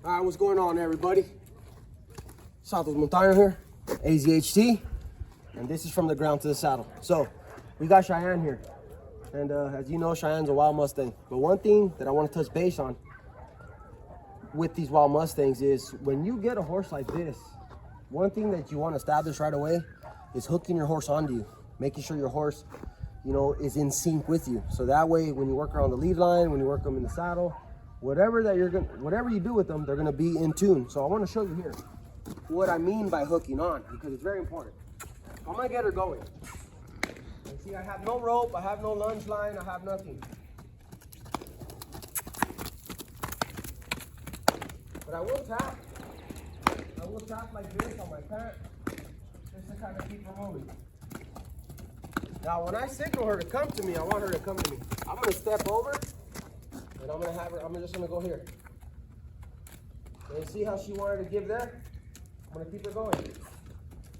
All right, what's going on, everybody? Santos Montano here, AZHT, and this is from the ground to the saddle. So, we got Cheyenne here, and as you know, Cheyenne's a wild Mustang. But one thing that I want to touch base on with these wild Mustangs is when you get a horse like this, one thing that you want to establish right away is hooking your horse onto you, making sure your horse, you know, is in sync with you. So that way, when you work around the lead line, when you work them in the saddle, whatever you do with them, they're gonna be in tune. So I want to show you here what I mean by hooking on, because it's very important. I'm gonna get her going. And see, I have no rope, I have no lunge line, I have nothing. But I will tap. I will tap like this on my pant, just to kind of keep her moving. Now, when I signal her to come to me, I want her to come to me. I'm gonna step over. And I'm gonna have her, I'm just gonna go here. And see how she wanted to give there? I'm gonna keep her going.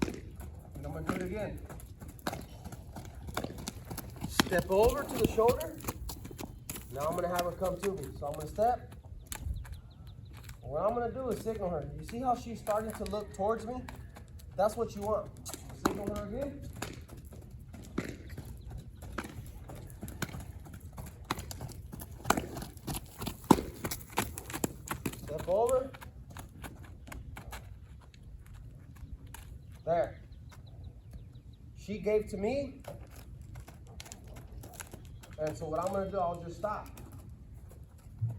And I'm gonna do it again. Step over to the shoulder. Now I'm gonna have her come to me. So I'm gonna step. And what I'm gonna do is signal her. You see how she's starting to look towards me? That's what you want. Signal her again. Step over. There. She gave to me. And so what I'm going to do, I'll just stop.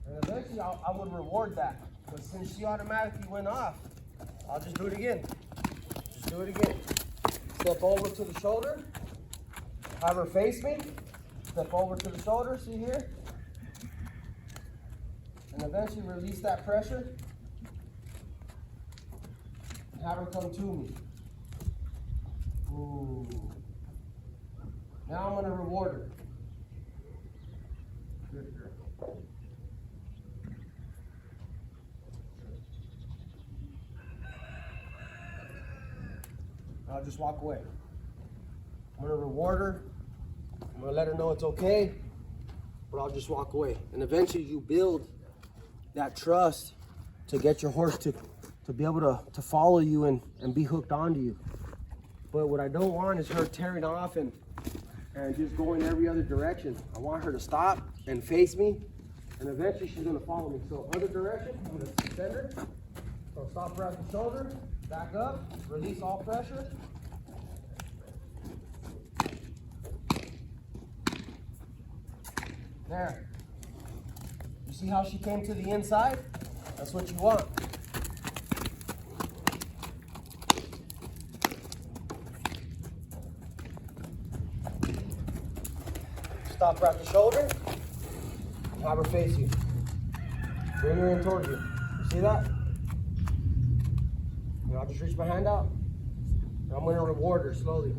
And eventually I would reward that. But since she automatically went off, I'll just do it again. Just do it again. Step over to the shoulder. Have her face me. Step over to the shoulder. See here? And eventually release that pressure and have her come to me. Ooh. Now I'm going to reward her. Good girl. I'll just walk away. I'm going to reward her. I'm going to let her know it's okay, but I'll just walk away. And eventually you build that trust to get your horse to be able to follow you and be hooked onto you. But what I don't want is her tearing off and just going every other direction. I want her to stop and face me, and eventually she's gonna follow me. So other direction, I'm gonna suspend her. So stop her at the shoulder, back up, release all pressure. There. You see how she came to the inside? That's what you want. Stop her at the shoulder. Have her face you. Bring her in towards you. You see that? And I'll just reach my hand out. And I'm going to reward her slowly.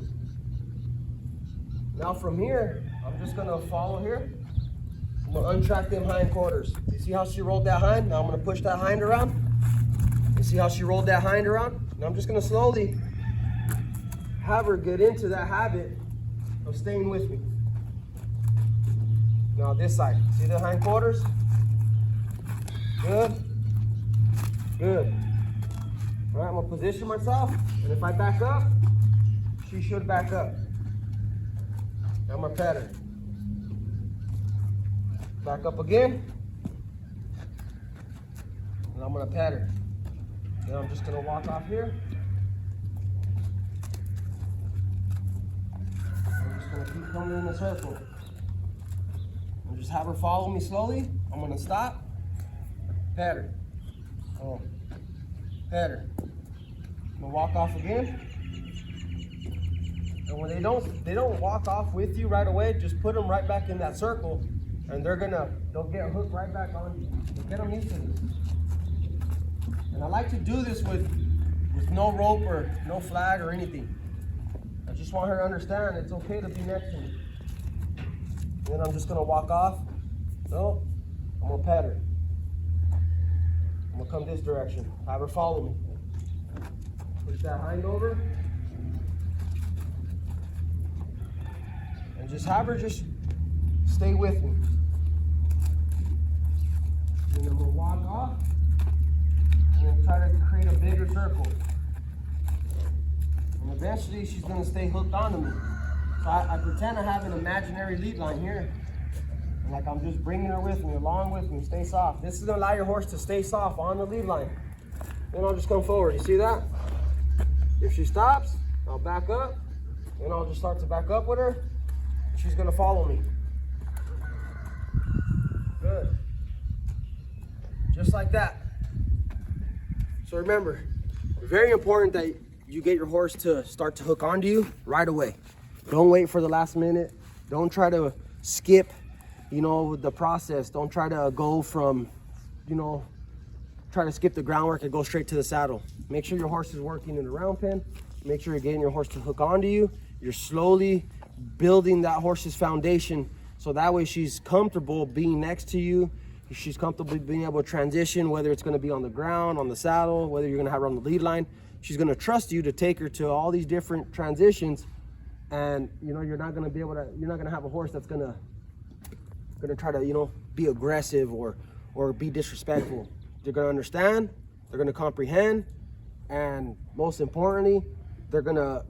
Now from here, I'm just going to follow here. I'm gonna untrack them hind quarters. You see how she rolled that hind? Now I'm gonna push that hind around. You see how she rolled that hind around? Now I'm just gonna slowly have her get into that habit of staying with me. Now this side, see the hind quarters? Good, good. All right, I'm gonna position myself, and if I back up, she should back up. Now I'm gonna pet her. Back up again. And I'm gonna pat her. Then I'm just gonna walk off here. I'm just gonna keep coming in a circle. And just have her follow me slowly. I'm gonna stop. Pat her. Oh. Pat her. I'm gonna walk off again. And when they don't walk off with you right away, just put them right back in that circle. And they'll get hooked right back on you. Get them used to this. And I like to do this with no rope or no flag or anything. I just want her to understand it's okay to be next to me. Then I'm just gonna walk off. No, I'm gonna pat her. I'm gonna come this direction. Have her follow me. Push that hind over. And just have her just stay with me. And then I'm gonna walk off. eventually she's gonna stay hooked onto me. So I pretend I have an imaginary lead line here. And like I'm just bringing her with me, along with me, stay soft. This is gonna allow your horse to stay soft on the lead line. Then I'll just come forward, you see that? If she stops, I'll back up. Then I'll just start to back up with her. She's gonna follow me. Good. Just like that. So remember, very important that you get your horse to start to hook onto you right away. Don't wait for the last minute. Don't try to skip, the process. Don't try to go from, try to skip the groundwork and go straight to the saddle. Make sure your horse is working in the round pen. Make sure you're getting your horse to hook onto you. You're slowly building that horse's foundation so that way she's comfortable being next to you. She's comfortable being able to transition, whether it's going to be on the ground, on the saddle, whether you're going to have her on the lead line. She's going to trust you to take her to all these different transitions. And you're not going to have a horse that's going to try to be aggressive or be disrespectful. They're going to understand, they're going to comprehend, and most importantly, they're going to,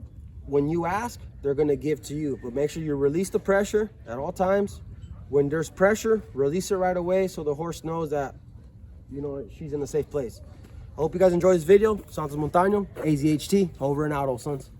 when you ask, they're going to give to you. But make sure you release the pressure at all times. When there's pressure, release it right away so the horse knows that she's in a safe place. I hope you guys enjoyed this video. Santos Montaño, AZHT, over and out, old sons.